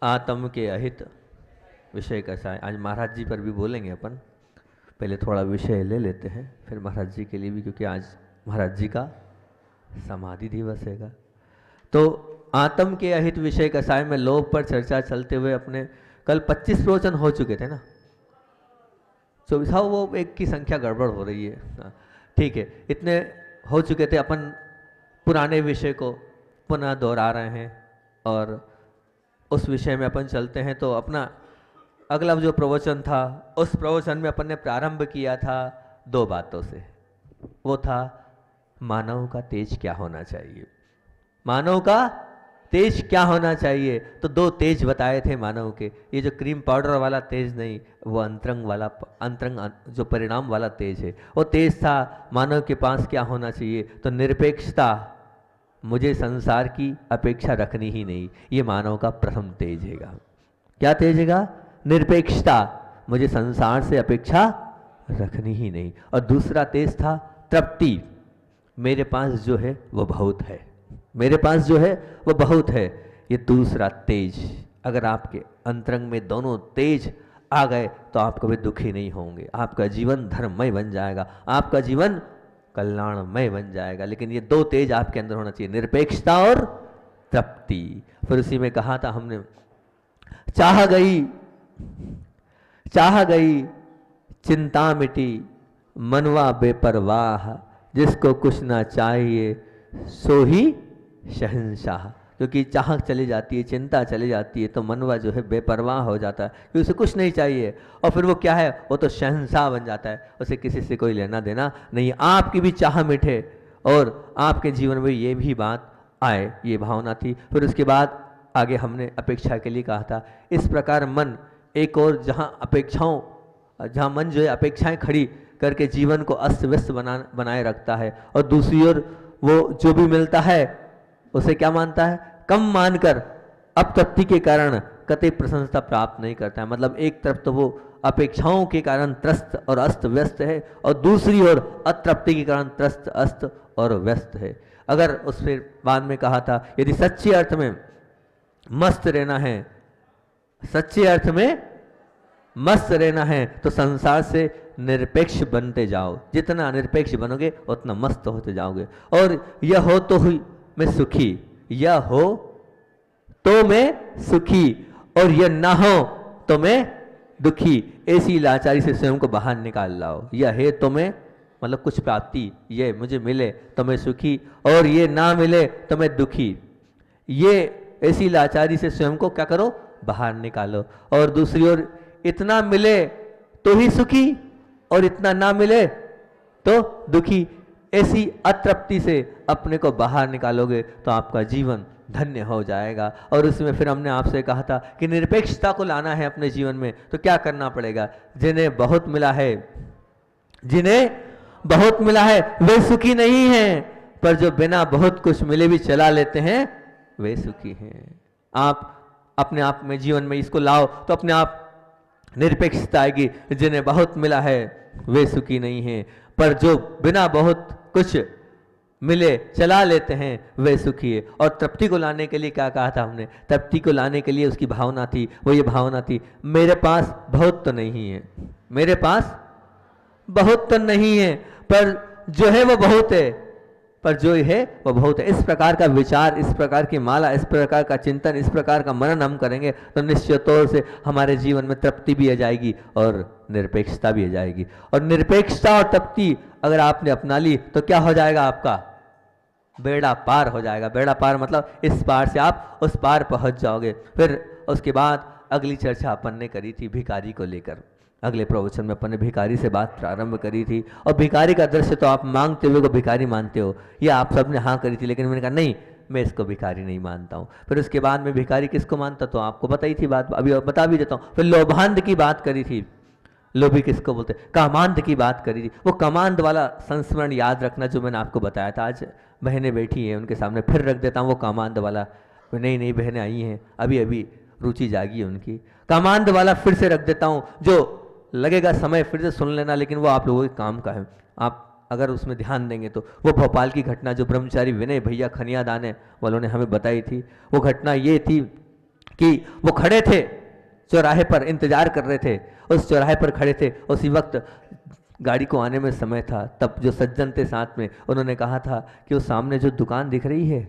आत्म के अहित विषय कैसा है। आज महाराज जी पर भी बोलेंगे अपन, पहले थोड़ा विषय ले लेते हैं फिर महाराज जी के लिए भी, क्योंकि आज महाराज जी का समाधि दिवस हैगा। तो आत्म के अहित विषय कसाय में लोभ पर चर्चा चलते हुए अपने कल 25 प्रवचन हो चुके थे ना, 24। हाँ, वो एक की संख्या गड़बड़ हो रही है। हाँ, ठीक है, इतने हो चुके थे। अपन पुराने विषय को पुनः दोहरा रहे हैं और उस विषय में अपन चलते हैं। तो अपना अगला जो प्रवचन था, उस प्रवचन में अपन ने प्रारंभ किया था 2 बातों से। वो था मानव का तेज क्या होना चाहिए। मानव का तेज क्या होना चाहिए, तो 2 तेज बताए थे मानव के। ये जो क्रीम पाउडर वाला तेज नहीं, वो अंतरंग वाला, अंतरंग जो परिणाम वाला तेज है, वो तेज था। मानव के पास क्या होना चाहिए, तो निरपेक्षता, मुझे संसार की अपेक्षा रखनी ही नहीं, ये मानव का प्रथम तेज हैगा। क्या तेज हैगा? निरपेक्षता, मुझे संसार से अपेक्षा रखनी ही नहीं। और दूसरा तेज था तृप्ति, मेरे पास जो है वो बहुत है, मेरे पास जो है वो बहुत है। ये दूसरा तेज, अगर आपके अंतरंग में दोनों तेज आ गए तो आप कभी दुखी नहीं होंगे, आपका जीवन धर्ममय बन जाएगा, आपका जीवन कल्याणमय बन जाएगा। लेकिन ये 2 तेज आपके अंदर होना चाहिए, निरपेक्षता और तृप्ति। फिर उसी में कहा था हमने, चाह गई, चाह गई चिंता मिटी, मनवा बेपरवाह, जिसको कुछ ना चाहिए सो ही शहंशाह। क्योंकि चाह चली जाती है, चिंता चली जाती है, तो मनवा जो है बेपरवाह हो जाता है, क्योंकि उसे कुछ नहीं चाहिए। और फिर वो क्या है, वो तो शहंशाह बन जाता है, उसे किसी से कोई लेना देना नहीं। आपकी भी चाह मिटे और आपके जीवन में ये भी बात आए, ये भावना थी। फिर उसके बाद आगे हमने अपेक्षा के लिए कहा था। इस प्रकार मन एक और जहाँ मन जो है अपेक्षाएं खड़ी करके जीवन को अस्त व्यस्त बनाए रखता है, और दूसरी ओर वो जो भी मिलता है उसे क्या मानता है, कम मानकर अपतृप्ति के कारण कतई प्रशंसा प्राप्त नहीं करता है। मतलब एक तरफ तो वो अपेक्षाओं के कारण त्रस्त और अस्त व्यस्त है, और दूसरी ओर अतृप्ति के कारण त्रस्त अस्त और व्यस्त है। अगर उस फिर बाद में कहा था, यदि सच्चे अर्थ में मस्त रहना है, सच्चे अर्थ में मस्त रहना है, तो संसार से निरपेक्ष बनते जाओ। जितना निरपेक्ष बनोगे उतना मस्त होते जाओगे। और यह हो तो हुई मैं सुखी, यह हो तो मैं सुखी, और यह ना हो तो मैं दुखी। ऐसी लाचारी से स्वयं को बाहर निकाल लाओ। यह है तो मैं, मतलब कुछ प्राप्ति, ये मुझे मिले तो मैं सुखी, और ये ना मिले तो मैं दुखी। ये ऐसी लाचारी से स्वयं को क्या करो, बाहर निकालो। और दूसरी ओर इतना मिले तो ही सुखी, और इतना ना मिले तो दुखी। ऐसी अतृप्ति से अपने को बाहर निकालोगे तो आपका जीवन धन्य हो जाएगा। और उसमें फिर हमने आपसे कहा था कि निरपेक्षता को लाना है अपने जीवन में, तो क्या करना पड़ेगा। जिन्हें बहुत मिला है, जिन्हें बहुत मिला है वे सुखी नहीं हैं, पर जो बिना बहुत कुछ मिले भी चला लेते हैं वे सुखी हैं। आप अपने आप में जीवन में इसको लाओ तो अपने आप निरपेक्षता आएगी। जिन्हें बहुत मिला है वे सुखी नहीं हैं, पर जो बिना बहुत कुछ मिले चला लेते हैं वे सुखी है। और तृप्ति को लाने के लिए क्या कहा था हमने, तृप्ति को लाने के लिए उसकी भावना थी, वो ये भावना थी, मेरे पास बहुत तो नहीं है, मेरे पास बहुत तो नहीं है, पर जो है वो बहुत है, पर जो है वो बहुत है। इस प्रकार का विचार, इस प्रकार की माला, इस प्रकार का चिंतन, इस प्रकार का मनन हम करेंगे तो निश्चित तौर से हमारे जीवन में तृप्ति भी आ जाएगी और निरपेक्षता भी आ जाएगी। और निरपेक्षता और तृप्ति अगर आपने अपना ली तो क्या हो जाएगा, आपका बेड़ा पार हो जाएगा। बेड़ा पार मतलब इस पार से आप उस पार पहुंच जाओगे। फिर उसके बाद अगली चर्चा अपन ने करी थी भिखारी को लेकर। अगले प्रवचन में अपन ने भिखारी से बात प्रारंभ करी थी, और भिखारी का दृश्य तो आप मांगते हुए को भिखारी मानते हो, ये आप सब ने हाँ करी थी, लेकिन मैंने कहा नहीं, मैं इसको भिखारी नहीं मानता हूँ। फिर उसके बाद में भिखारी किसको मानता, तो आपको पता ही थी बात, अभी बता भी देता हूँ। फिर लोभांध की बात करी थी, लोभी किसको बोलते, कामांध की बात करी थी। वो कामांध वाला संस्मरण याद रखना जो मैंने आपको बताया था। आज बहनें बैठी हैं उनके सामने फिर रख देता हूँ वो कामांध वाला। नई नई बहनें आई हैं, अभी अभी रुचि जागी है उनकी। कामांध वाला फिर से रख देता हूँ, जो लगेगा समय फिर से सुन लेना, लेकिन वो आप लोगों के काम का है। आप अगर उसमें ध्यान देंगे तो वो भोपाल की घटना जो ब्रह्मचारी विनय भैया खनिया दाने वालों ने हमें बताई थी, वो घटना ये थी कि वो खड़े थे चौराहे पर, इंतजार कर रहे थे, उस चौराहे पर खड़े थे, उसी वक्त गाड़ी को आने में समय था। तब जो सज्जन थे साथ में, उन्होंने कहा था कि वो सामने जो दुकान दिख रही है,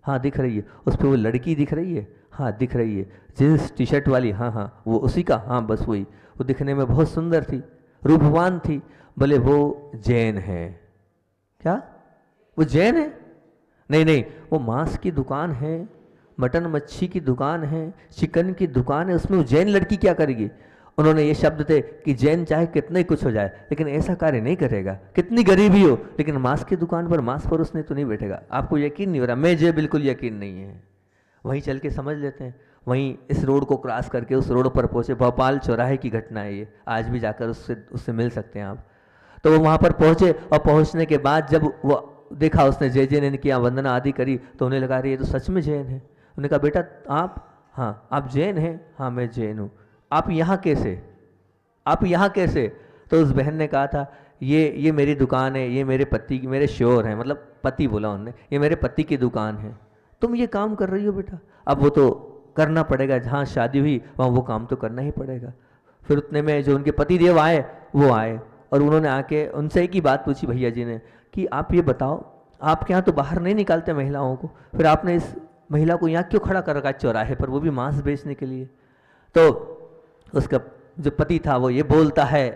हाँ दिख रही है, उस पर वो लड़की दिख रही है, हाँ दिख रही है, जींस टी शर्ट वाली, हाँ हाँ वो उसी का, हाँ बस वही। वो दिखने में बहुत सुंदर थी, रूपवान थी। बोले वो जैन है क्या? वो जैन है? नहीं नहीं, वो मांस की दुकान है, मटन मच्छी की दुकान है, चिकन की दुकान है, उसमें वो जैन लड़की क्या करेगी? उन्होंने ये शब्द थे कि जैन चाहे कितना ही कुछ हो जाए लेकिन ऐसा कार्य नहीं करेगा, कितनी गरीबी हो, लेकिन मांस की दुकान पर मांस परोसने तो नहीं बैठेगा। आपको यकीन नहीं हो रहा? मुझे बिल्कुल यकीन नहीं है। वहीं चल के समझ लेते हैं। वहीं इस रोड को क्रॉस करके उस रोड पर पहुंचे, भोपाल चौराहे की घटना है ये, आज भी जाकर उससे मिल सकते हैं आप। तो वो वहाँ पर पहुँचे और पहुँचने के बाद जब वो देखा, उसने जय जय ने किया, वंदना आदि करी, तो उन्हें लगा रही ये तो सच में जैन है। उन्होंने कहा बेटा आप, हाँ आप जैन हैं? हाँ मैं जैन हूँ। आप यहाँ कैसे? आप यहाँ कैसे? तो उस बहन ने कहा था ये मेरी दुकान है, ये मेरे पति की, मेरे श्योर हैं, मतलब पति बोला उन्होंने, ये मेरे पति की दुकान है। तुम ये काम कर रही हो बेटा? अब वो तो करना पड़ेगा, जहाँ शादी हुई वहाँ वो काम तो करना ही पड़ेगा। फिर उतने में जो उनके पति देव आए, वो आए और उन्होंने आके उनसे एक ही बात पूछी भैया जी ने कि आप ये बताओ, आपके यहाँ तो बाहर नहीं निकालते महिलाओं को, फिर आपने इस महिला को यहाँ क्यों खड़ा कर रखा है चौराहे पर, वो भी मांस बेचने के लिए? तो उसका जो पति था वो ये बोलता है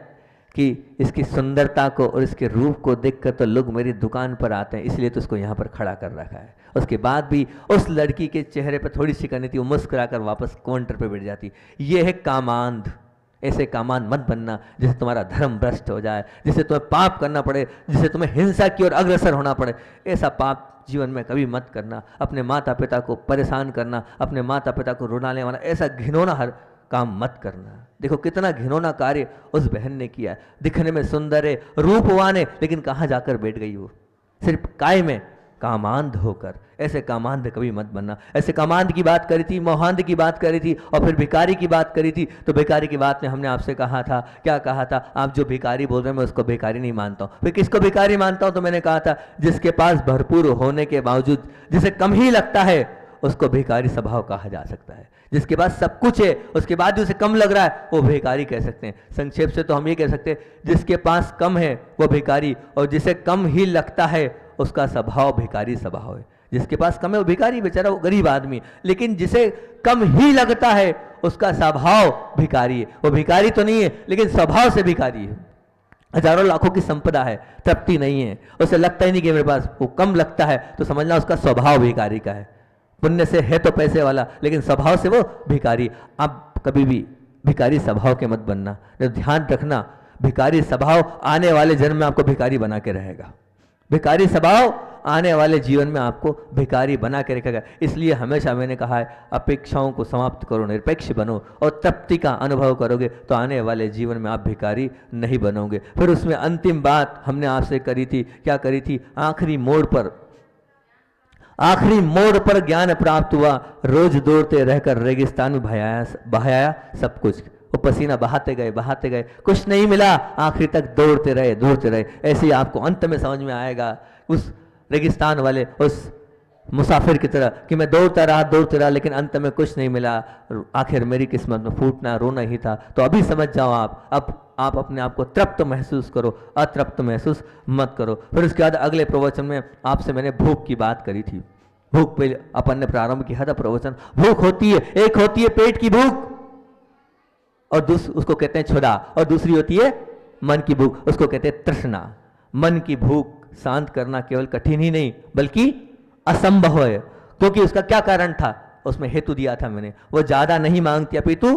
कि इसकी सुंदरता को और इसके रूप को देखकर तो लोग मेरी दुकान पर आते हैं, इसलिए तो उसको यहाँ पर खड़ा कर रखा है। उसके बाद भी उस लड़की के चेहरे पर थोड़ी सी करनी थी, वो मुस्कुराकर वापस काउंटर पे बैठ जाती। ये है कामांध। ऐसे कामांध मत बनना जिससे तुम्हारा धर्म भ्रष्ट हो जाए, जिससे तुम्हें पाप करना पड़े, जिससे तुम्हें हिंसा की ओर अग्रसर होना पड़े। ऐसा पाप जीवन में कभी मत करना। अपने माता पिता को परेशान करना, अपने माता पिता को रुलाने वाला ऐसा घिनौना हर काम मत करना। देखो कितना घिनौना कार्य उस बहन ने किया। दिखने में सुंदर है, रूपवान है, लेकिन कहाँ जाकर बैठ गई वो? सिर्फ काय में कामांध होकर। ऐसे कामांध कभी मत बनना। ऐसे कामांध की बात करी थी, मोहांध की बात करी थी और फिर भिखारी की बात करी थी। तो भिखारी की बात में हमने आपसे कहा था, क्या कहा था? आप जो भिखारी बोल रहे हैं मैं उसको भिखारी नहीं मानता हूँ। फिर किसको भिखारी मानता हूँ? तो मैंने कहा था जिसके पास भरपूर होने के बावजूद जिसे कम ही लगता है उसको भिखारी स्वभाव कहा जा सकता है। जिसके पास सब कुछ है उसके बाद भी उसे कम लग रहा है वो भिखारी कह सकते हैं। संक्षेप से तो हम ये कह सकते हैं जिसके पास कम है वो भिखारी, और जिसे कम ही लगता है उसका स्वभाव भिखारी स्वभाव है। जिसके पास कम है वो भिखारी, बेचारा वो गरीब आदमी, लेकिन जिसे कम ही लगता है उसका स्वभाव भिखारी है। वो भिखारी तो नहीं है लेकिन स्वभाव से भिखारी है। हजारों लाखों की संपदा है, तृप्ति नहीं है, उसे लगता ही नहीं कि मेरे पास, वो कम लगता है तो समझना उसका स्वभाव भिखारी का है। पुण्य से है तो पैसे वाला, लेकिन स्वभाव से वो भिखारी। आप कभी भी भिखारी स्वभाव के मत बनना। ध्यान रखना, भिखारी स्वभाव आने वाले जन्म में आपको भिखारी बना के रहेगा। भिखारी स्वभाव आने वाले जीवन में आपको भिखारी बना के रखेगा। इसलिए हमेशा मैंने कहा है अपेक्षाओं को समाप्त करो, निरपेक्ष बनो और तृप्ति का अनुभव करोगे तो आने वाले जीवन में आप भिखारी नहीं बनोगे। फिर उसमें अंतिम बात हमने आपसे करी थी, क्या करी थी? आखिरी मोड़ पर ज्ञान प्राप्त हुआ, रोज दौड़ते रहकर रेगिस्तान में बहाया सब कुछ। वो पसीना बहाते गए, कुछ नहीं मिला, आखिरी तक दौड़ते रहे। ऐसे ही आपको अंत में समझ में आएगा उस रेगिस्तान वाले उस मुसाफिर की तरह कि मैं दौड़ता रहा लेकिन अंत में कुछ नहीं मिला, आखिर मेरी किस्मत में फूटना रोना ही था। तो अभी समझ जाओ अब आप अपने आप को तृप्त महसूस करो, अतृप्त महसूस मत करो। फिर उसके बाद अगले प्रवचन में आपसे मैंने भूख की बात करी थी। भूख पे अपन ने प्रारंभ किया था प्रवचन। भूख होती है, एक होती है पेट की भूख और उसको कहते हैं क्षुधा, और दूसरी होती है मन की भूख, उसको कहते हैं तृष्णा। मन की भूख शांत करना केवल कठिन ही नहीं बल्कि असंभव है, क्योंकि उसका क्या कारण था? उसमें हेतु दिया था मैंने। वो ज्यादा नहीं मांगती अपितु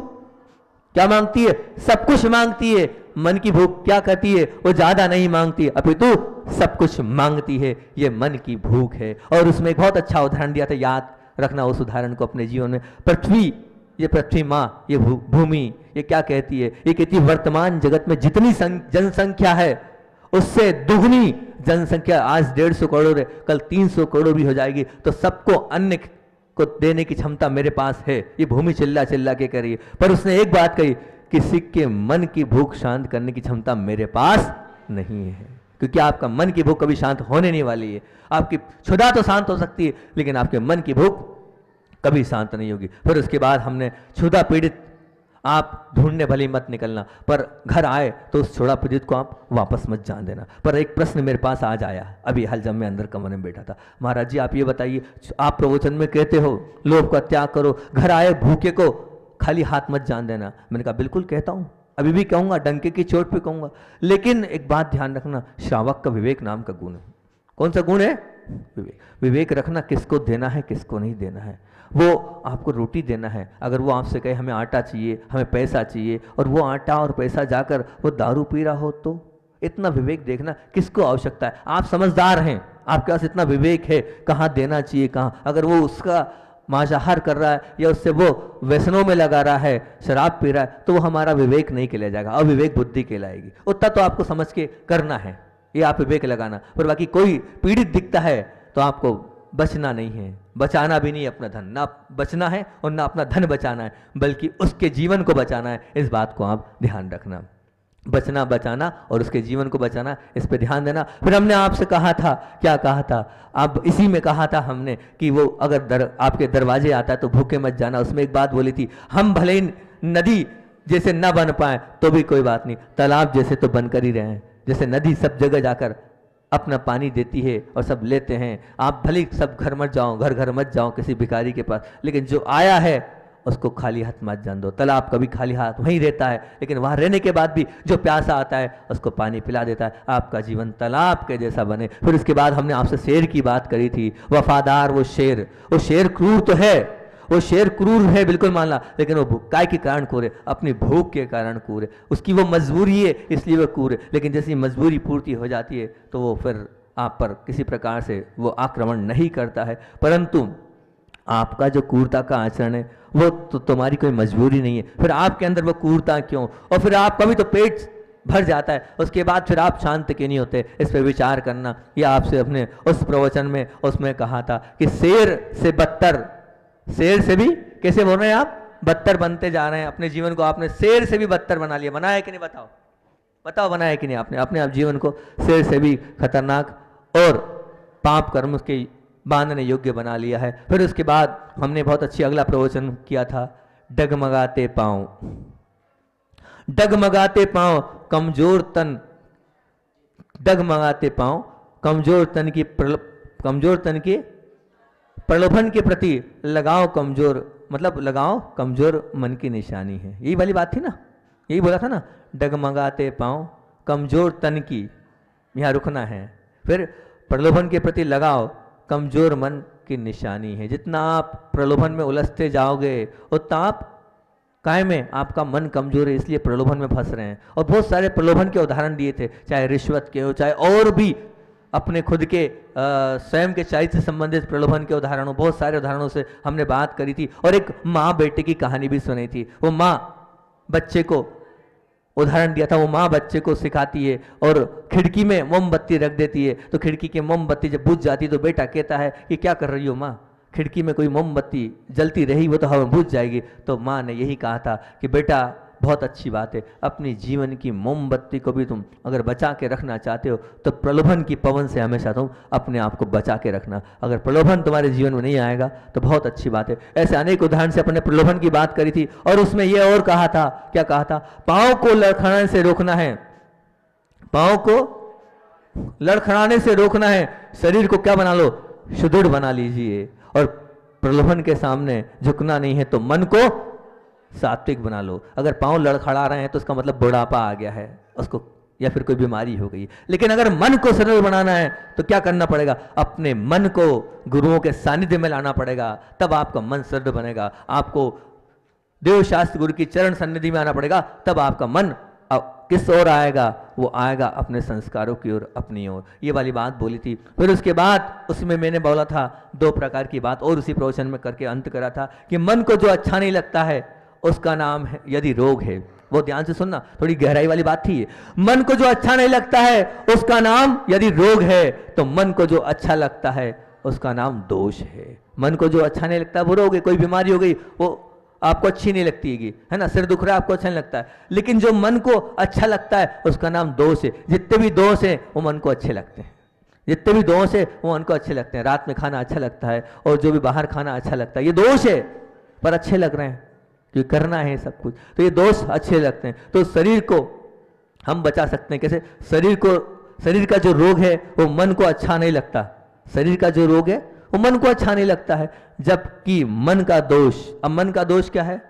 क्या मांगती है? सब कुछ मांगती है। मन की भूख क्या कहती है? वो ज्यादा नहीं मांगती अपितु सब कुछ मांगती है। ये मन की भूख है। और उसमें एक बहुत अच्छा उदाहरण दिया था, याद रखना उस उदाहरण को अपने जीवन में। ये पृथ्वी माँ, ये भूमि, ये क्या कहती है? ये कहती है वर्तमान जगत में जितनी जनसंख्या है उससे दुगनी जनसंख्या, आज 150 करोड़ है, कल 300 करोड़ भी हो जाएगी, तो सबको अन्न को देने की क्षमता मेरे पास है। ये भूमि चिल्ला चिल्ला के करी। पर उसने एक बात कही, किसी के मन की भूख शांत करने की क्षमता मेरे पास नहीं है, क्योंकि आपका मन की भूख कभी शांत होने नहीं वाली है। आपकी क्षुधा तो शांत हो सकती है लेकिन आपके मन की भूख कभी शांत नहीं होगी। फिर उसके बाद हमने क्षुधा पीड़ित, आप ढूंढने भली मत निकलना, पर घर आए तो उस क्षुधा पीड़ित को आप वापस मत जान देना। पर एक प्रश्न मेरे पास आज आया अभी हाल, जब मैं अंदर कमरे में बैठा था, महाराज जी आप ये बताइए, आप प्रवचन में कहते हो लोभ का त्याग करो, घर आए भूखे को खाली हाथ मत जान देना। मैंने कहा बिल्कुल कहता हूँ, अभी भी कहूँगा, डंके की चोट पे कहूँगा, लेकिन एक बात ध्यान रखना, श्रावक का विवेक नाम का गुण है। कौन सा गुण है? विवेक। विवेक रखना, किसको देना है किसको नहीं देना है। वो आपको रोटी देना है, अगर वो आपसे कहे हमें आटा चाहिए, हमें पैसा चाहिए, और वो आटा और पैसा जाकर वो दारू पी रहा हो, तो इतना विवेक देखना किसको आवश्यकता है। आप समझदार हैं, आपके पास इतना विवेक है कहाँ देना चाहिए कहाँ। अगर वो उसका मांसाहार कर रहा है या उससे वो व्यसनों में लगा रहा है, शराब पी रहा है, तो वो हमारा विवेक नहीं कहलाया जाएगा, अविवेक बुद्धि कहलाएगी। उतना तो आपको समझ के करना है, ये आप विवेक लगाना। पर बाकी कोई पीड़ित दिखता है तो आपको बचना नहीं है, बचाना भी नहीं अपना धन, ना बचना है और ना अपना धन बचाना है, बल्कि उसके जीवन को बचाना है। इस बात को आप ध्यान रखना, बचना बचाना और उसके जीवन को बचाना, इस पे ध्यान देना। फिर हमने आपसे कहा था, क्या कहा था, अब इसी में कहा था हमने कि वो अगर आपके दरवाजे आता है तो भूखे मत जाना। उसमें एक बात बोली थी, हम भले नदी जैसे न बन पाए तो भी कोई बात नहीं, तालाब जैसे तो बनकर ही रहे हैं। जैसे नदी सब जगह जाकर अपना पानी देती है और सब लेते हैं, आप भले सब घर मत जाओ, घर घर मत जाओ किसी भिखारी के पास, लेकिन जो आया है उसको खाली हाथ मत जान दो। तालाब कभी खाली हाथ वहीं रहता है, लेकिन वहां रहने के बाद भी जो प्यासा आता है उसको पानी पिला देता है। आपका जीवन तालाब के जैसा बने। फिर उसके बाद हमने आपसे शेर की बात करी थी, वफादार वो शेर क्रूर तो है, वो शेर क्रूर है बिल्कुल मानना, लेकिन वो काय के कारण क्रूर है, अपनी भूख के कारण क्रूर है, उसकी वो मजबूरी है इसलिए वो क्रूर है। लेकिन जैसी मजबूरी पूर्ति हो जाती है तो वो फिर आप पर किसी प्रकार से वो आक्रमण नहीं करता है। परंतु आपका जो क्रूरता का आचरण है वो तो तुम्हारी कोई मजबूरी नहीं है, फिर आपके अंदर वो क्रूरता क्यों? और फिर आपका भी तो पेट भर जाता है, उसके बाद फिर आप शांत क्यों नहीं होते? इस पर विचार करना। यह आपसे अपने उस प्रवचन में उसमें कहा था कि शेर से बदतर, शेर से भी कैसे बोल रहे हैं आप, बदतर बनते जा रहे हैं। अपने जीवन को आपने शेर से भी बदतर बना लिया, बनाया कि नहीं? बताओ बताओ, बनाया कि नहीं आपने अपने आप जीवन को शेर से भी खतरनाक और पाप कर्म के बांधने योग्य बना लिया है। फिर उसके बाद हमने बहुत अच्छी अगला प्रवचन किया था, डगमगाते पांव, डगमगाते पांव कमजोर तन, डगमगाते पांव कमजोर तन की प्रलोभन के प्रति लगाओ कमजोर, मतलब लगाओ कमजोर मन की निशानी है। यही वाली बात थी ना, यही बोला था ना, डगमगाते पांव कमजोर तन की, यहाँ रुकना है। फिर प्रलोभन के प्रति लगाओ कमजोर मन की निशानी है। जितना आप प्रलोभन में उलझते जाओगे उतना आप काय में आपका मन कमजोर है, इसलिए प्रलोभन में फंस रहे हैं। और बहुत सारे प्रलोभन के उदाहरण दिए थे, चाहे रिश्वत के हो, चाहे और भी अपने खुद के स्वयं के चरित्र से संबंधित प्रलोभन के उदाहरणों, बहुत सारे उदाहरणों से हमने बात करी थी। और एक माँ बेटे की कहानी भी सुनी थी। वो माँ बच्चे को उदाहरण दिया था, वो माँ बच्चे को सिखाती है और खिड़की में मोमबत्ती रख देती है, तो खिड़की की मोमबत्ती जब बुझ जाती तो बेटा कहता है कि क्या कर रही हो माँ, खिड़की में कोई मोमबत्ती जलती रही वो तो हवा बुझ जाएगी। तो माँ ने यही कहा था कि बेटा बहुत अच्छी बात है, अपनी जीवन की मोमबत्ती को भी तुम अगर बचा के रखना चाहते हो तो प्रलोभन की पवन से हमेशा तुम अपने आप को बचा के रखना। अगर प्रलोभन तुम्हारे जीवन में नहीं आएगा तो बहुत अच्छी बात है। ऐसे अनेक उदाहरण से अपने प्रलोभन की बात करी थी। और उसमें यह और कहा था, क्या कहा था, पाँव को लड़खड़ाने से रोकना है, पाँव को लड़खड़ाने से रोकना है, शरीर को क्या बना लो, सुदृढ़ बना लीजिए। और प्रलोभन के सामने झुकना नहीं है तो मन को सात्विक बना लो। अगर पांव लड़खड़ा रहे हैं तो उसका मतलब बुढ़ापा आ गया है उसको, या फिर कोई बीमारी हो गई। लेकिन अगर मन को सरल बनाना है तो क्या करना पड़ेगा, अपने मन को गुरुओं के सानिध्य में लाना पड़ेगा, तब आपका मन सरल बनेगा। आपको देवशास्त्र गुरु की चरण सन्निधि में आना पड़ेगा, तब आपका मन किस ओर आएगा, वो आएगा अपने संस्कारों की ओर, अपनी ओर। ये वाली बात बोली थी। फिर उसके बाद उसमें मैंने बोला था 2 प्रकार की बात, और उसी प्रवचन में करके अंत करा था कि मन को जो अच्छा नहीं लगता है उसका नाम है, यदि रोग है, वो ध्यान से सुनना, थोड़ी गहराई वाली बात थी ये। मन को जो अच्छा नहीं लगता है उसका नाम यदि रोग है, तो मन को जो अच्छा लगता है उसका नाम दोष है। मन को जो अच्छा नहीं लगता वो रोग है, कोई बीमारी हो गई वो आपको अच्छी नहीं लगती है ना, सिर दुख रहा है आपको अच्छा नहीं लगता है। लेकिन जो मन को अच्छा लगता है उसका नाम दोष है। जितने भी दोष हैं वो मन को अच्छे लगते हैं। जितने भी दोष है वो उनको अच्छे लगते हैं, रात में खाना अच्छा लगता है और जो भी बाहर खाना अच्छा लगता है, ये दोष है पर अच्छे लग रहे हैं क्योंकि करना है सब कुछ, तो ये दोष अच्छे लगते हैं। तो शरीर को हम बचा सकते हैं कैसे? शरीर का जो रोग है वो मन को अच्छा नहीं लगता, शरीर का जो रोग है वो मन को अच्छा नहीं लगता है, जबकि मन का दोष, अब मन का दोष क्या है?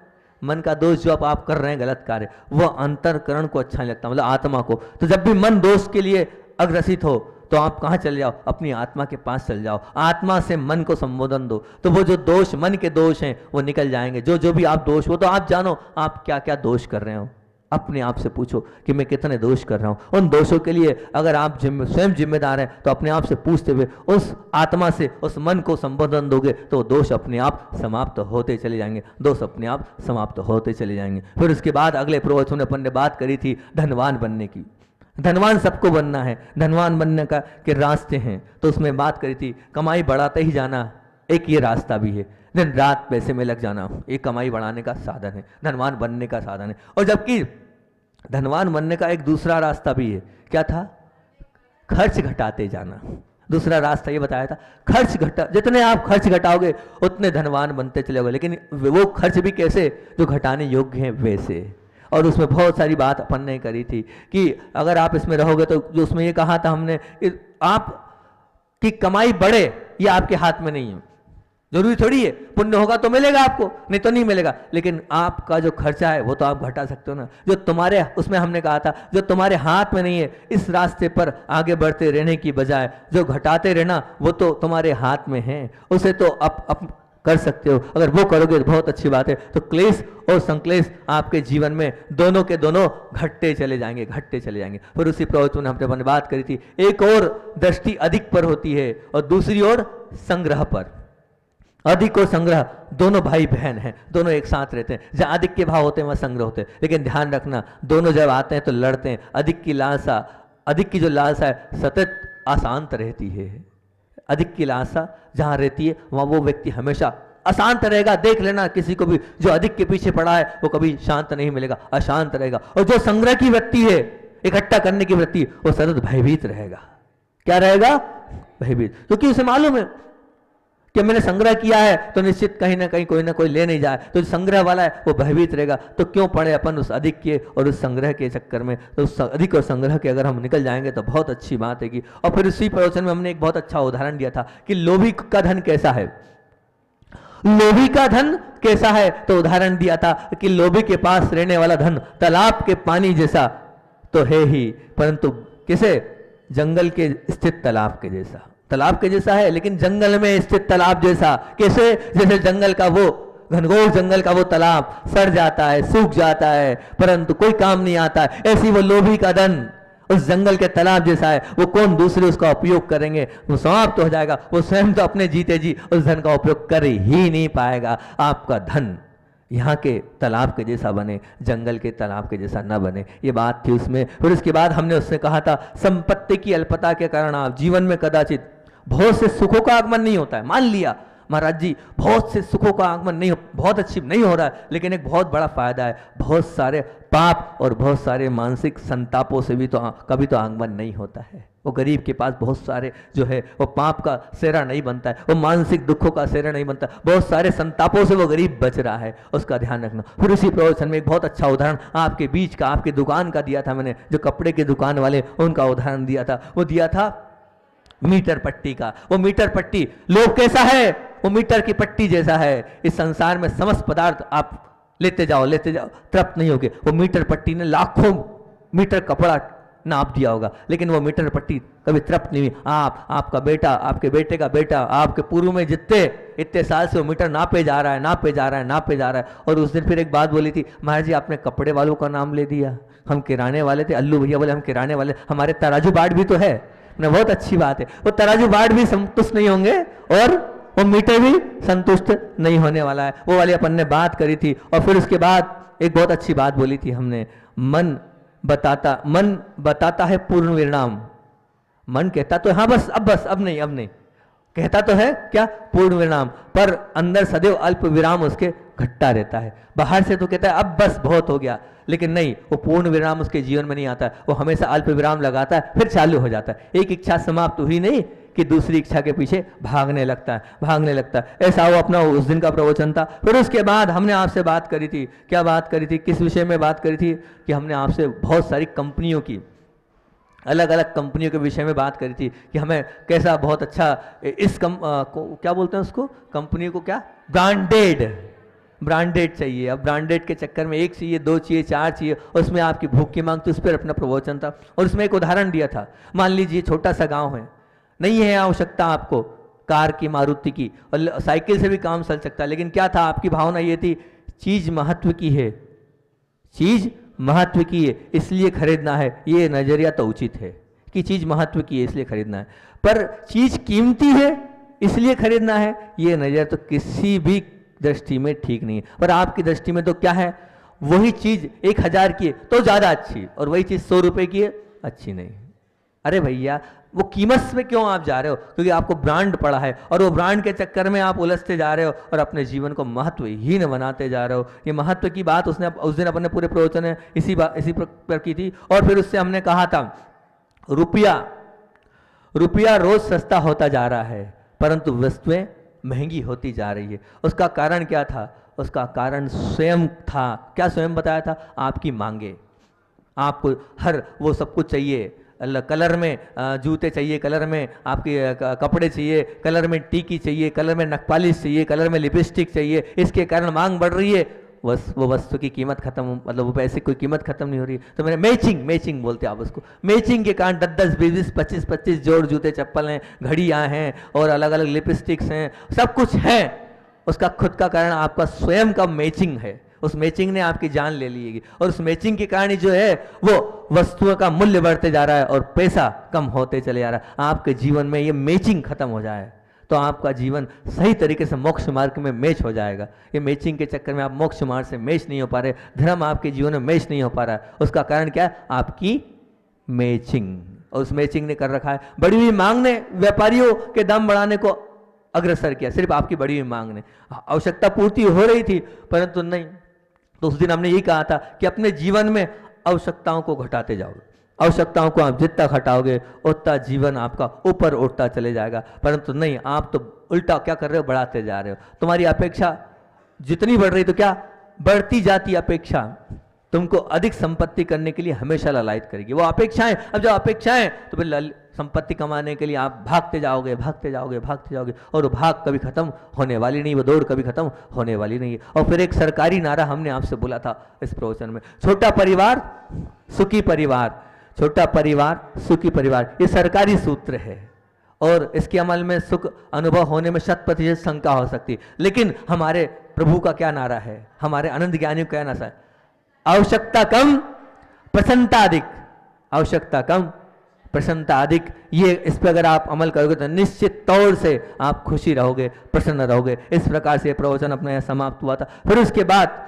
मन का दोष जो आप कर रहे हैं गलत कार्य, वह अंतरकरण को अच्छा नहीं लगता, मतलब आत्मा को। तो जब भी मन दोष के लिए अग्रसित हो तो आप कहाँ चले जाओ? अपनी आत्मा के पास चल जाओ, आत्मा से मन को संबोधन दो, तो वो जो दोष, मन के दोष हैं वो निकल जाएंगे। जो भी आप दोष, वो तो आप जानो आप क्या क्या दोष कर रहे हो, अपने आप से पूछो कि मैं कितने दोष कर रहा हूं। उन दोषों के लिए अगर आप स्वयं जिम्मेदार हैं तो अपने आप से पूछते हुए उस आत्मा से, उस मन को संबोधन दोगे तो दोष अपने आप समाप्त होते चले जाएंगे, दोष अपने आप समाप्त होते चले जाएंगे। फिर उसके बाद अगले प्रवचन में अपन ने बात करी थी धनवान बनने की। धनवान सबको बनना है, धनवान बनने का के रास्ते हैं, तो उसमें बात करी थी कमाई बढ़ाते ही जाना, एक ये रास्ता भी है, दिन रात पैसे में लग जाना, एक कमाई बढ़ाने का साधन है, धनवान बनने का साधन है। और जबकि धनवान बनने का एक दूसरा रास्ता भी है, क्या था? खर्च घटाते जाना। दूसरा रास्ता ये बताया था, खर्च घटा, जितने आप खर्च घटाओगे उतने धनवान बनते चले जाओगे, लेकिन वो खर्च भी कैसे? जो घटाने योग्य हैं वैसे। और उसमें बहुत सारी बात अपन ने करी थी कि अगर आप इसमें रहोगे तो जो उसमें ये कहा था हमने, आप की कमाई बढ़े ये आपके हाथ में नहीं है, जरूरी थोड़ी है, पुण्य होगा तो मिलेगा आपको, नहीं तो नहीं मिलेगा, लेकिन आपका जो खर्चा है वो तो आप घटा सकते हो ना। जो तुम्हारे, उसमें हमने कहा था जो तुम्हारे हाथ में नहीं है, इस रास्ते पर आगे बढ़ते रहने की बजाय जो घटाते रहना वो तो तुम्हारे हाथ में है, उसे तो आप कर सकते हो। अगर वो करोगे तो बहुत अच्छी बात है। तो क्लेश और संक्लेश आपके जीवन में दोनों के दोनों घटते चले जाएंगे, घटते चले जाएंगे। फिर उसी प्रवचन में हमने बात करी थी, एक और दृष्टि अधिक पर होती है और दूसरी ओर संग्रह पर। अधिक और संग्रह दोनों भाई बहन हैं, दोनों एक साथ रहते हैं। जहाँ अधिक के भाव होते हैं वहाँ संग्रह होते हैं, लेकिन ध्यान रखना दोनों जब आते हैं तो लड़ते हैं। अधिक की लालसा, अधिक की जो लालसा है सतत अशांत रहती है। अधिक की लालसा जहाँ रहती है वहाँ वो व्यक्ति हमेशा अशांत रहेगा। देख लेना किसी को भी जो अधिक के पीछे पड़ा है वो कभी शांत नहीं मिलेगा, अशांत रहेगा। और जो संग्रह की वृत्ति है, इकट्ठा करने की वृत्ति, वो सतत भयभीत रहेगा। क्या रहेगा? भयभीत, क्योंकि उसे मालूम है कि मैंने संग्रह किया है तो निश्चित कहीं ना कहीं कोई ना कोई ले नहीं जाए, तो जो संग्रह वाला है वो भयभीत रहेगा। तो क्यों पड़े अपन उस अधिक के और उस संग्रह के चक्कर में? तो उस अधिक और संग्रह के अगर हम निकल जाएंगे तो बहुत अच्छी बात है कि। और फिर उसी प्रवचन में हमने एक बहुत अच्छा उदाहरण दिया था कि लोभी का धन कैसा है। लोभी का धन कैसा है तो उदाहरण दिया था कि लोभी के पास रहने वाला धन तालाब के पानी जैसा तो है ही, परंतु किसे? जंगल के स्थित तालाब के जैसा। तालाब के जैसा है लेकिन जंगल में स्थित तालाब जैसा। कैसे? जैसे जंगल का वो घनघोर जंगल का वो तालाब सड़ जाता है, सूख जाता है, परंतु कोई काम नहीं आता है, ऐसी वो लोभी का धन उस जंगल के तालाब जैसा है। वो कौन दूसरे उसका उपयोग करेंगे, वो समाप्त हो जाएगा। वो स्वयं तो अपने जीते जी उस धन का उपयोग कर ही नहीं पाएगा। आपका धन यहाँ के तालाब के जैसा बने, जंगल के तालाब के जैसा ना बने, ये बात थी उसमें। फिर उसके बाद हमने उससे कहा था संपत्ति की अल्पता के कारण आप जीवन में कदाचित बहुत से सुखों का आगमन नहीं होता है। मान लिया महाराज जी बहुत से सुखों का आगमन नहीं, बहुत अच्छी नहीं हो रहा है, लेकिन एक बहुत बड़ा फायदा है, बहुत सारे पाप और बहुत सारे मानसिक संतापों से भी तो कभी तो आगमन नहीं होता है। वो गरीब के पास बहुत सारे जो है वो पाप का सेहरा नहीं बनता है, वो मानसिक दुखों का सेहरा नहीं बनता, बहुत सारे संतापों से वो गरीब बच रहा है, उसका ध्यान रखना। फिर उसी प्रवचन में एक बहुत अच्छा उदाहरण आपके बीच का, आपकी दुकान का दिया था मैंने, जो कपड़े की दुकान वाले उनका उदाहरण दिया था। वो दिया था मीटर पट्टी का। वो मीटर पट्टी लोभ कैसा है? वो मीटर की पट्टी जैसा है। इस संसार में समस्त पदार्थ आप लेते जाओ तृप्त नहीं होगे। वो मीटर पट्टी ने लाखों मीटर कपड़ा नाप दिया होगा, लेकिन वो मीटर पट्टी कभी तृप्त नहीं हुई। आपका बेटा, आपके बेटे का बेटा, आपके पूर्व में जितने इतने साल से वो मीटर नापे जा रहा है। और उस दिन फिर एक बात बोली थी, महाराज जी आपने कपड़े वालों का नाम ले दिया, हम किराने वाले थे। अल्लू भैया बोले हम किराने वाले, हमारे तराजू बाट भी तो है ना। बहुत अच्छी बात है, वो तराजू बाट भी संतुष्ट नहीं होंगे और वो मीटर भी संतुष्ट नहीं होने वाला है। वो वाली अपन ने बात करी थी। और फिर उसके बाद एक बहुत अच्छी बात बोली थी हमने, मन बताता है पूर्ण विराम। मन कहता तो हाँ बस अब नहीं कहता तो है क्या? पूर्ण विराम, पर अंदर सदैव अल्प विराम उसके घटता रहता है। बाहर से तो कहता है अब बस बहुत हो गया, लेकिन नहीं, वो पूर्ण विराम उसके जीवन में नहीं आता है, वो हमेशा अल्प विराम लगाता है, फिर चालू हो जाता है। एक इच्छा समाप्त हुई नहीं कि दूसरी इच्छा के पीछे भागने लगता है। ऐसा वो अपना उस दिन का प्रवचन था। फिर उसके बाद हमने आपसे बात करी थी, क्या बात करी थी, किस विषय में बात करी थी कि हमने आपसे बहुत सारी कंपनियों की, अलग अलग कंपनियों के विषय में बात करी थी कि हमें कैसा बहुत अच्छा इस क्या बोलते हैं उसको, कंपनी को क्या, ब्रांडेड चाहिए। अब ब्रांडेड के चक्कर में एक चाहिए, दो चाहिए, चार चाहिए, उसमें आपकी भूख की मांग, तो उस पर अपना प्रवचन था। और उसमें एक उदाहरण दिया था, मान लीजिए छोटा सा गांव है, नहीं है आवश्यकता आपको कार की, मारुति की, और साइकिल से भी काम चल सकता है, लेकिन क्या था, आपकी भावना ये थी चीज महत्व की है, चीज महत्व की है इसलिए खरीदना है। ये नजरिया तो उचित है कि चीज महत्व की है इसलिए खरीदना है, पर चीज कीमती है इसलिए खरीदना है, ये नजरिया तो किसी भी दृष्टि में ठीक नहीं है। पर आपकी दृष्टि में तो क्या है, वही चीज 1000 की है तो ज्यादा अच्छी, और वही चीज 100 रुपए की है अच्छी नहीं। अरे भैया, वो कीमत में क्यों आप जा रहे हो, क्योंकि आपको ब्रांड पड़ा है, और वो ब्रांड के चक्कर में आप उलझते जा रहे हो और अपने जीवन को महत्वहीन बनाते जा रहे हो। ये महत्व की बात उसने उस दिन अपने पूरे प्रवचन में इसी पर की थी। और फिर उससे हमने कहा था, रुपया रोज सस्ता होता जा रहा है, परंतु वस्तुएं महंगी होती जा रही है। उसका कारण क्या था, उसका कारण स्वयं था। क्या स्वयं बताया था, आपकी मांगे। आपको हर वो सब कुछ चाहिए, कलर में जूते चाहिए, कलर में आपके कपड़े चाहिए, कलर में टीकी चाहिए, कलर में नखपालिश चाहिए, कलर में लिपस्टिक चाहिए। इसके कारण मांग बढ़ रही है, वो वस्तु की कीमत खत्म, मतलब वो पैसे कोई कीमत खत्म नहीं हो रही। तो मैंने मैचिंग बोलते हैं आप उसको, मैचिंग के कारण 10-10, 20-20, 25-25 जोड़ जूते चप्पल हैं, घड़ियाँ हैं, और अलग अलग लिपस्टिक्स हैं, सब कुछ है। उसका खुद का कारण आपका स्वयं का मैचिंग है। उस मैचिंग ने आपकी जान ले ली है, और उस मैचिंग के कारण जो है वो वस्तुओं का मूल्य बढ़ते जा रहा है और पैसा कम होते चले जा रहा है। आपके जीवन में ये मैचिंग खत्म हो जाए तो आपका जीवन सही तरीके से मोक्ष मार्ग में मैच हो जाएगा। ये मैचिंग के चक्कर में आप मोक्ष मार्ग से मैच नहीं हो पा रहे, धर्म आपके जीवन में मैच नहीं हो पा रहा है। उसका कारण क्या है, आपकी मैचिंग। और उस मैचिंग ने कर रखा है, बढ़ी हुई मांग ने व्यापारियों के दाम बढ़ाने को अग्रसर किया। सिर्फ आपकी बढ़ी हुई मांग ने, आवश्यकता पूर्ति हो रही थी परंतु नहीं। तो उस दिन हमने यही कहा था कि अपने जीवन में आवश्यकताओं को घटाते जाओ, आवश्यकताओं को आप जितना घटाओगे उतना जीवन आपका ऊपर उठता चले जाएगा। परंतु नहीं, आप तो उल्टा क्या कर रहे हो, बढ़ाते जा रहे हो। तुम्हारी अपेक्षा जितनी बढ़ रही तो क्या बढ़ती जाती अपेक्षा तुमको अधिक संपत्ति करने के लिए हमेशा ललायत करेगी। वो अपेक्षाएं, अब जब अपेक्षाएं तो फिर संपत्ति कमाने के लिए आप भागते जाओगे और वो भाग कभी खत्म होने वाली नहीं, वो दौड़ कभी खत्म होने वाली नहीं है। और फिर एक सरकारी नारा हमने आपसे बोला था इस प्रवचन में, छोटा परिवार सुखी परिवार, छोटा परिवार सुखी परिवार, ये सरकारी सूत्र है और इसके अमल में सुख अनुभव होने में 100% शंका हो सकती। लेकिन हमारे प्रभु का क्या नारा है, हमारे आनंद ज्ञानी का क्या नारा है, आवश्यकता कम प्रसन्नता अधिक, आवश्यकता कम प्रसन्नता अधिक। ये इस पर अगर आप अमल करोगे तो निश्चित तौर से आप खुशी रहोगे, प्रसन्न रहोगे। इस प्रकार से प्रवचन अपना यहाँ समाप्त हुआ था। फिर उसके बाद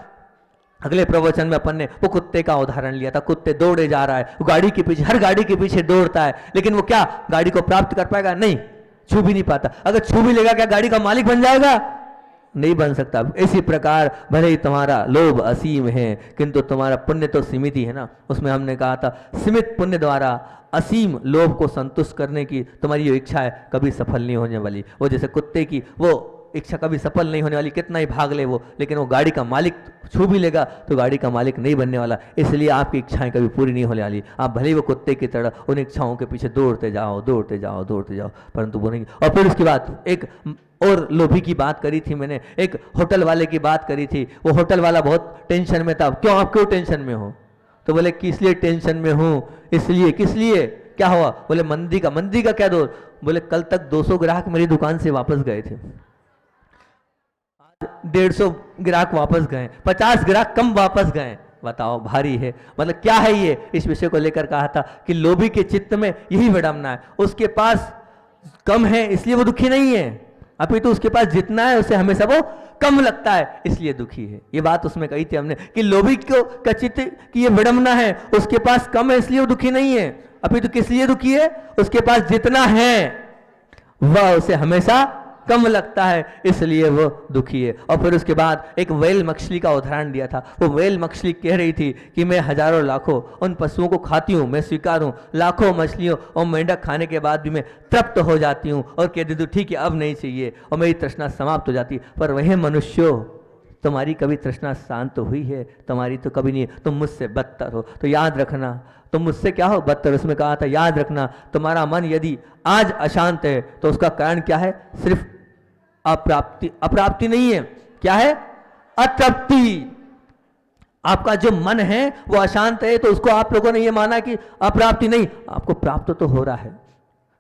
अगले प्रवचन में अपन ने वो कुत्ते का उदाहरण लिया था। कुत्ते दौड़े जा रहा है, वो गाड़ी के पीछे, हर गाड़ी के पीछे दौड़ता है, लेकिन वो क्या गाड़ी को प्राप्त कर पाएगा, नहीं, छू भी नहीं पाता। अगर छू भी लेगा क्या गाड़ी का मालिक बन जाएगा, नहीं बन सकता। इसी प्रकार भले ही तुम्हारा लोभ असीम है किंतु तुम्हारा पुण्य तो सीमित ही है ना। उसमें हमने कहा था सीमित पुण्य द्वारा असीम लोभ को संतुष्ट करने की तुम्हारी जो इच्छा है कभी सफल नहीं होने वाली। वो जैसे कुत्ते की वो इच्छा कभी सफल नहीं होने वाली, कितना ही भाग ले वो, लेकिन वो गाड़ी का मालिक छू भी लेगा तो गाड़ी का मालिक नहीं बनने वाला। इसलिए आपकी इच्छाएं कभी पूरी नहीं होने वाली। आप भले ही वो कुत्ते की तरह उन इच्छाओं के पीछे दौड़ते जाओ परंतु वो नहीं। और फिर उसके बाद एक और लोभी की बात करी थी मैंने, एक होटल वाले की बात करी थी। वो होटल वाला बहुत टेंशन में था। क्यों, आप क्यों टेंशन में हो? तो बोले किस लिए टेंशन में हूँ, इसलिए। किस लिए, क्या हुआ? बोले मंदी का क्या दोष? बोले कल तक 200 ग्राहक मेरी दुकान से वापस गए थे, 150 ग्राहक वापस गए, 50 ग्राहक कम वापस गए। बताओ, भारी है। मतलब क्या है ये? इस विषय को लेकर कहा था कि लोभी के चित्त में यही विडंबना है। उसके पास कम है इसलिए वो दुखी नहीं है, अभी तो उसके पास जितना है उसे हमेशा वो कम लगता है इसलिए दुखी है। ये बात उसमें कही थी हमने कि लोभी को का चित्त की ये विडंबना है, उसके पास कम है इसलिए वो दुखी नहीं है। अभी तो किस लिए दुखी है? उसके पास जितना है वह उसे हमेशा कम लगता है इसलिए वो दुखी है। और फिर उसके बाद एक व्हेल मछली का उदाहरण दिया था। वो व्हेल मछली कह रही थी कि मैं हजारों लाखों उन पशुओं को खाती हूँ, मैं स्वीकार हूँ, लाखों मछलियों और मेंढक खाने के बाद भी मैं तृप्त हो जाती हूँ और कह देती हूँ ठीक है अब नहीं चाहिए और मेरी तृष्णा समाप्त हो जाती। पर वही मनुष्यों, तुम्हारी कभी तृष्णा शांत हुई है? तुम्हारी तो कभी नहीं, तुम मुझसे बदतर हो। तो याद रखना, तुम मुझसे क्या हो? बदतर। उसमें कहा था याद रखना, तुम्हारा मन यदि आज अशांत है तो उसका कारण क्या है? सिर्फ अप्राप्ति। अप्राप्ति नहीं है, क्या है? अतृप्ति। आपका जो मन है वो अशांत है तो उसको आप लोगों ने ये माना कि अप्राप्ति नहीं, आपको प्राप्त तो हो रहा है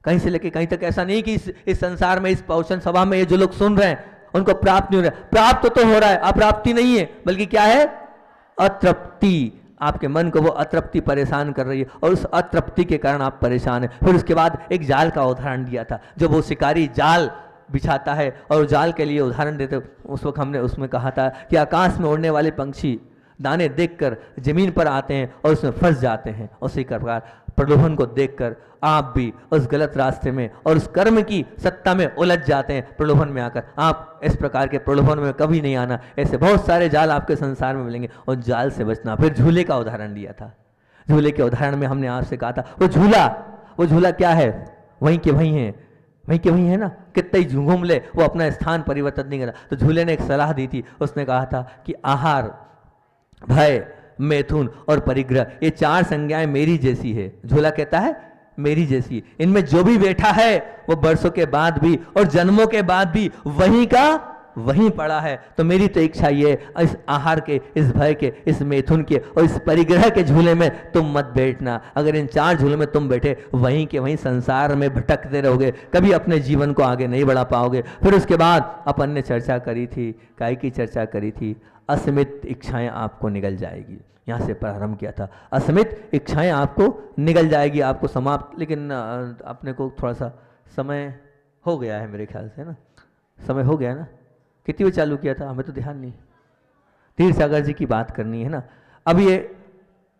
कहीं से लेके कहीं तक। ऐसा नहीं कि इस संसार में, इस पौषण सभा में ये जो लोग सुन रहे हैं उनको प्राप्त नहीं हो रहा है। प्राप्त तो हो रहा है, अप्राप्ति नहीं है, बल्कि क्या है? अतृप्ति। आपके मन को वो अतृप्ति परेशान कर रही है और उस अतृप्ति के कारण आप परेशान हैं। फिर उसके बाद एक जाल का उदाहरण दिया था। जब वो शिकारी जाल बिछाता है और जाल के लिए उदाहरण देते, उस वक्त हमने उसमें कहा था कि आकाश में उड़ने वाले पंछी दाने देखकर जमीन पर आते हैं और उसमें फंस जाते हैं। उसी प्रकार प्रलोभन को देखकर आप भी उस गलत रास्ते में और उस कर्म की सत्ता में उलझ जाते हैं प्रलोभन में आकर। आप इस प्रकार के प्रलोभन में कभी नहीं आना। ऐसे बहुत सारे जाल आपके संसार में मिलेंगे और जाल से बचना। फिर झूले का उदाहरण दिया था। झूले के उदाहरण में हमने आपसे कहा था वो झूला क्या है? वहीं के वहीं है, वहीं के वहीं है ना। कितना ही घूम ले वो अपना स्थान परिवर्तन नहीं करा। तो झूले ने एक सलाह दी थी, उसने कहा था कि आहार, भय, मैथुन और परिग्रह, ये चार संज्ञाएं मेरी जैसी है। झूला कहता है मेरी जैसी, इनमें जो भी बैठा है वो बरसों के बाद भी और जन्मों के बाद भी वहीं का वहीं पड़ा है। तो मेरी तो इच्छा ये, इस आहार के, इस भय के, इस मैथुन के और इस परिग्रह के झूले में तुम मत बैठना। अगर इन चार झूलों में तुम बैठे वहीं के वहीं संसार में भटकते रहोगे, कभी अपने जीवन को आगे नहीं बढ़ा पाओगे। फिर उसके बाद अपन ने चर्चा करी थी, काय की चर्चा करी थी? असीमित इच्छाएं आपको निगल जाएगी। यहाँ से प्रारंभ किया था, असीमित इच्छाएं आपको निगल जाएगी, आपको समाप्त। लेकिन अपने को थोड़ा सा समय हो गया है मेरे ख्याल से, है ना? समय हो गया है ना? कितनी बजे चालू किया था? हमें तो ध्यान नहीं। धीर सागर जी की बात करनी है ना। अब ये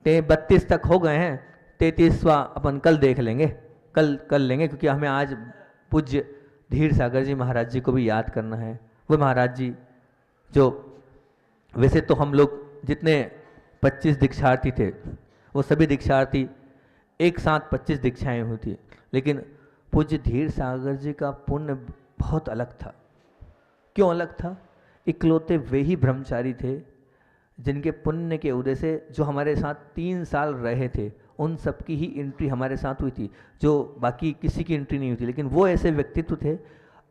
32 तक हो गए हैं, 33वां अपन कल देख लेंगे, कल लेंगे, क्योंकि हमें आज पूज्य धीर सागर जी महाराज जी को भी याद करना है। वो महाराज जी जो, वैसे तो हम लोग जितने 25 दीक्षार्थी थे वो सभी दीक्षार्थी एक साथ 25 दीक्षाएं हुई थी, लेकिन पूज्य धीर सागर जी का पुण्य बहुत अलग था। क्यों अलग था? इकलौते वे ही ब्रह्मचारी थे जिनके पुण्य के उदय से जो हमारे साथ 3 साल रहे थे, उन सबकी ही एंट्री हमारे साथ हुई थी, जो बाकी किसी की एंट्री नहीं हुई थी। लेकिन वो ऐसे व्यक्तित्व थे,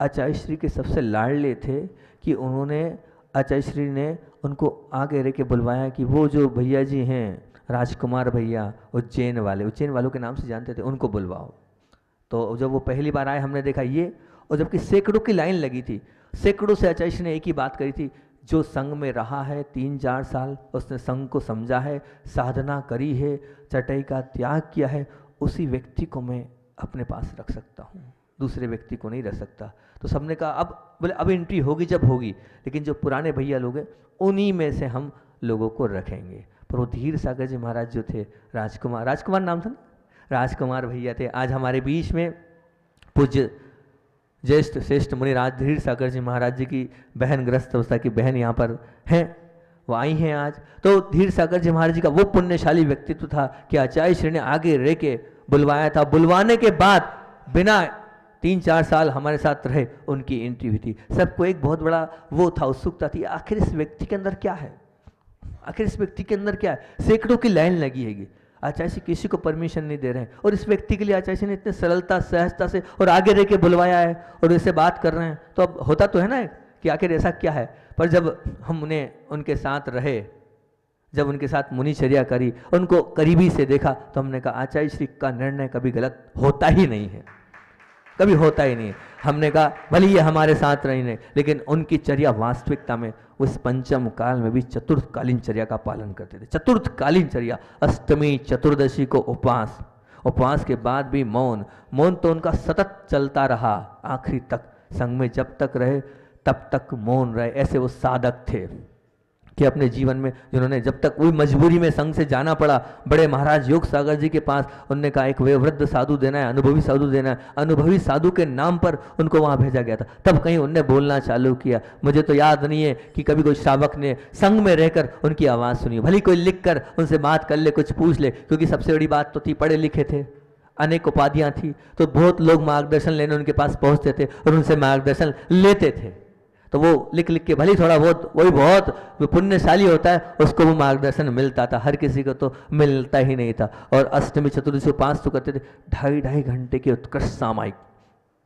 आचार्य श्री के सबसे लाडले थे, कि उन्होंने, आचार्य श्री ने उनको आगे रह के बुलवाया कि वो जो भैया जी हैं राजकुमार भैया, उज्जैन वालों के नाम से जानते थे, उनको बुलवाओ। तो जब वो पहली बार आए हमने देखा ये, और जबकि सैकड़ों की लाइन लगी थी, सैकड़ों से आचार्य श्री ने एक ही बात करी थी, जो संघ में रहा है 3-4 साल, उसने संघ को समझा है, साधना करी है, चटाई का त्याग किया है, उसी व्यक्ति को मैं अपने पास रख सकता हूँ, दूसरे व्यक्ति को नहीं रख सकता। तो सबने कहा अब बोले अब एंट्री होगी जब होगी, लेकिन जो पुराने भैया लोग हैं उन्हीं में से हम लोगों को रखेंगे। पर वो धीर सागर जी महाराज जो थे, राजकुमार नाम था ना, राजकुमार भैया थे। आज हमारे बीच में पूज्य ज्येष्ठ श्रेष्ठ मुनिराज धीर सागर जी महाराज जी की बहन, ग्रस्त अवस्था की बहन यहाँ पर हैं, वो आई हैं आज। तो धीर सागर जी महाराज जी का वो पुण्यशाली व्यक्तित्व था कि आचार्य श्री ने आगे रह के बुलवाया था। बुलवाने के बाद बिना 3-4 साल हमारे साथ रहे, उनकी एंट्री हुई थी। सबको एक बहुत बड़ा वो था, उत्सुकता थी, आखिर इस व्यक्ति के अंदर क्या है, आखिर इस व्यक्ति के अंदर क्या है। सैकड़ों की लाइन लगी हैगी, आचार्य श्री किसी को परमिशन नहीं दे रहे हैं, और इस व्यक्ति के लिए आचार्य श्री ने इतने सरलता सहजता से और आगे रह के बुलवाया है और इससे बात कर रहे हैं। तो अब होता तो है ना कि आखिर ऐसा क्या है। पर जब हम उन्हें उनके साथ रहे, जब उनके साथ मुनिचर्या करी, उनको करीबी से देखा, तो हमने कहा आचार्य श्री का निर्णय कभी गलत होता ही नहीं है, कभी होता ही नहीं है। हमने कहा भले ये हमारे साथ रही नहीं, लेकिन उनकी चर्या वास्तविकता में उस पंचम काल में भी चतुर्थकालीन चर्या का पालन करते थे। चतुर्थकालीन चर्या, अष्टमी चतुर्दशी को उपवास, उपवास के बाद भी मौन, मौन तो उनका सतत चलता रहा आखिरी तक। संघ में जब तक रहे तब तक मौन रहे, ऐसे वो साधक थे। कि अपने जीवन में जिन्होंने जब तक वही मजबूरी में संघ से जाना पड़ा, बड़े महाराज योग सागर जी के पास, उनने कहा एक वयोवृद्ध साधु देना है, अनुभवी साधु देना है, अनुभवी साधु के नाम पर उनको वहाँ भेजा गया था। तब कहीं उनने बोलना चालू किया। मुझे तो याद नहीं है कि कभी कोई श्रावक ने संघ में रहकर उनकी आवाज़ सुनी, भली कोई लिख कर उनसे बात कर ले, कुछ पूछ ले, क्योंकि सबसे बड़ी बात तो थी पढ़े लिखे थे, अनेक उपाधियाँ थी, तो बहुत लोग मार्गदर्शन लेने उनके पास पहुँचते थे और उनसे मार्गदर्शन लेते थे। तो वो लिख लिख के भले थोड़ा बहुत, वही बहुत पुण्यशाली होता है, उसको वो मार्गदर्शन मिलता था, हर किसी को तो मिलता ही नहीं था। और अष्टमी चतुर्दशी उपास तो करते थे, 2.5 घंटे की उत्कृष्ट सामायिक,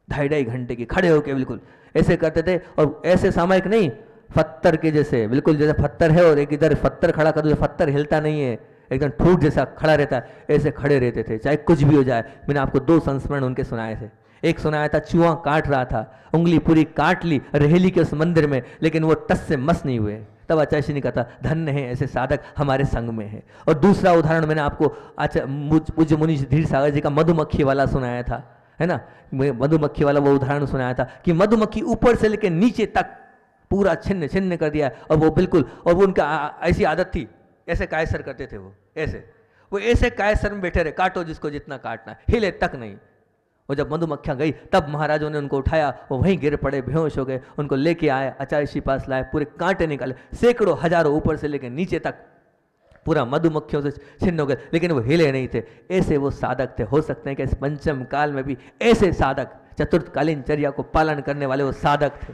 2.5 घंटे की खड़े होके बिल्कुल ऐसे करते थे। और ऐसे सामायिक नहीं, पत्थर के जैसे, बिल्कुल जैसे पत्थर है और एक इधर पत्थर खड़ा कर दो, पत्थर हिलता नहीं है, एकदम ठूठ जैसा खड़ा रहता है, ऐसे खड़े रहते थे, चाहे कुछ भी हो जाए। मैंने आपको 2 संस्मरण उनके सुनाए थे। एक सुनाया था चूहा काट रहा था, उंगली पूरी काट ली रहेली के उस मंदिर में, लेकिन वो टस से मस नहीं हुए। तब आचार्य श्री ने कहा था, धन्य है ऐसे साधक हमारे संग में है। और दूसरा उदाहरण मैंने आपको पूज्य मुनि धीर सागर जी का मधुमक्खी वाला सुनाया था, है ना, मधुमक्खी वाला वो उदाहरण सुनाया था कि मधुमक्खी ऊपर से लेकर नीचे तक पूरा छिन्न छिन्न कर दिया, और वो बिल्कुल, और वो उनका ऐसी आदत थी, ऐसे कायसर करते थे वो ऐसे कायसर में बैठे रहे, काटो जिसको जितना काटना, हिले तक नहीं। वो जब मधुमक्खियाँ गई तब महाराजों ने उनको उठाया, वो वहीं गिर पड़े, बेहोश हो गए, उनको लेके आए, आचार्य श्री पास लाए, पूरे कांटे निकाले, सैकड़ों हजारों ऊपर से लेकर नीचे तक पूरा मधुमक्खियों से छिन्न हो गए, लेकिन वो हिले नहीं थे। ऐसे वो साधक थे। हो सकते हैं कि इस पंचम काल में भी ऐसे साधक, चतुर्थकालीन चर्या को पालन करने वाले वो साधक थे।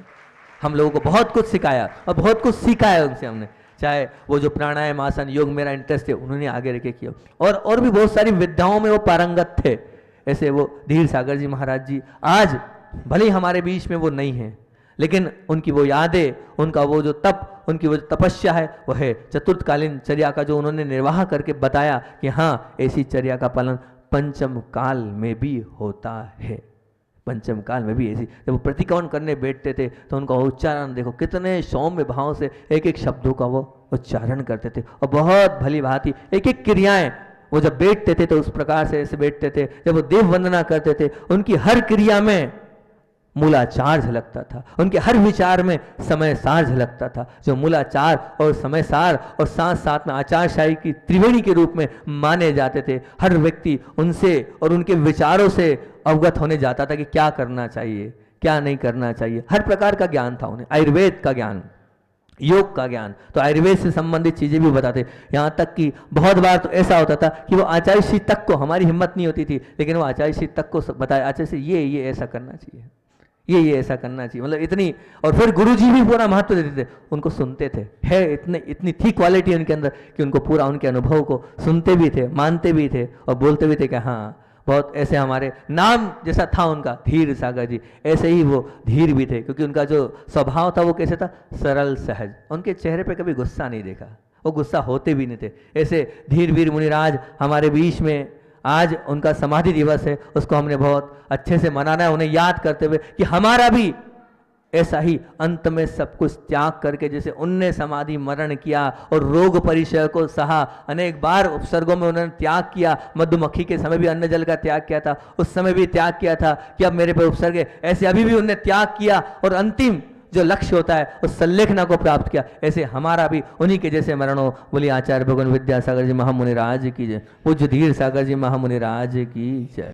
हम लोगों को बहुत कुछ सिखाया और बहुत कुछ सीखा है उनसे हमने, चाहे वो जो प्राणायाम आसन योग मेरा इंटरेस्ट है उन्होंने आगे रखे किया, और भी बहुत सारी विद्याओं में वो पारंगत थे। ऐसे वो धीर सागर जी महाराज जी आज भले हमारे बीच में वो नहीं है, लेकिन उनकी वो यादें, उनका वो जो तप, उनकी वो जो तपस्या है, वो है चतुर्थकालीन चर्या का जो उन्होंने निर्वाह करके बताया कि हाँ ऐसी चर्या का पालन पंचम काल में भी होता है। पंचम काल में भी ऐसी, जब वो प्रतिक्रमण करने बैठते थे तो उनका उच्चारण देखो, कितने सौम्य भाव से एक एक शब्दों का वो उच्चारण करते थे, और बहुत भली भांति एक एक क्रियाएं, वो जब बैठते थे तो उस प्रकार से ऐसे बैठते थे। जब वो देव वंदना करते थे, उनकी हर क्रिया में मूलाचार झलकता था, उनके हर विचार में समय सार झलकता था। जो मूलाचार और समय सार और साथ साथ में आचारशाही की त्रिवेणी के रूप में माने जाते थे, हर व्यक्ति उनसे और उनके विचारों से अवगत होने जाता था कि क्या करना चाहिए, क्या नहीं करना चाहिए। हर प्रकार का ज्ञान था उन्हें, आयुर्वेद का ज्ञान, योग का ज्ञान, तो आयुर्वेद से संबंधित चीजें भी बताते। यहाँ तक कि बहुत बार तो ऐसा होता था कि वो आचार्य श्री तक को, हमारी हिम्मत नहीं होती थी, लेकिन वो आचार्य श्री तक को बताया, आचार्य श्री ये ऐसा करना चाहिए, ये ऐसा करना चाहिए, मतलब इतनी। और फिर गुरुजी भी पूरा महत्व देते थे, उनको सुनते थे, है इतनी थी क्वालिटी उनके अंदर कि उनको पूरा उनके अनुभव को सुनते भी थे, मानते भी थे और बोलते भी थे कि हाँ बहुत ऐसे। हमारे नाम जैसा था उनका धीर सागर जी, ऐसे ही वो धीर भी थे, क्योंकि उनका जो स्वभाव था वो कैसे था, सरल सहज। उनके चेहरे पे कभी गुस्सा नहीं देखा, वो गुस्सा होते भी नहीं थे। ऐसे धीर वीर मुनिराज हमारे बीच में, आज उनका समाधि दिवस है, उसको हमने बहुत अच्छे से मनाना है, उन्हें याद करते हुए कि हमारा भी ऐसा ही अंत में सब कुछ त्याग करके, जैसे उनने समाधि मरण किया और रोग परिचय को सहा, अनेक बार उपसर्गों में उन्होंने त्याग किया, मधुमक्खी के समय भी अन्न जल का त्याग किया था, उस समय भी त्याग किया था कि अब मेरे पे उपसर्ग है, ऐसे अभी भी उन्होंने त्याग किया और अंतिम जो लक्ष्य होता है उस संलेखना को प्राप्त किया। ऐसे हमारा भी उन्हीं के जैसे मरण हो। बोलिए आचार्य भगवान विद्यासागर जी महामुनि राज की जय, पूज्य धीर सागर जी महामुनि राज की जय।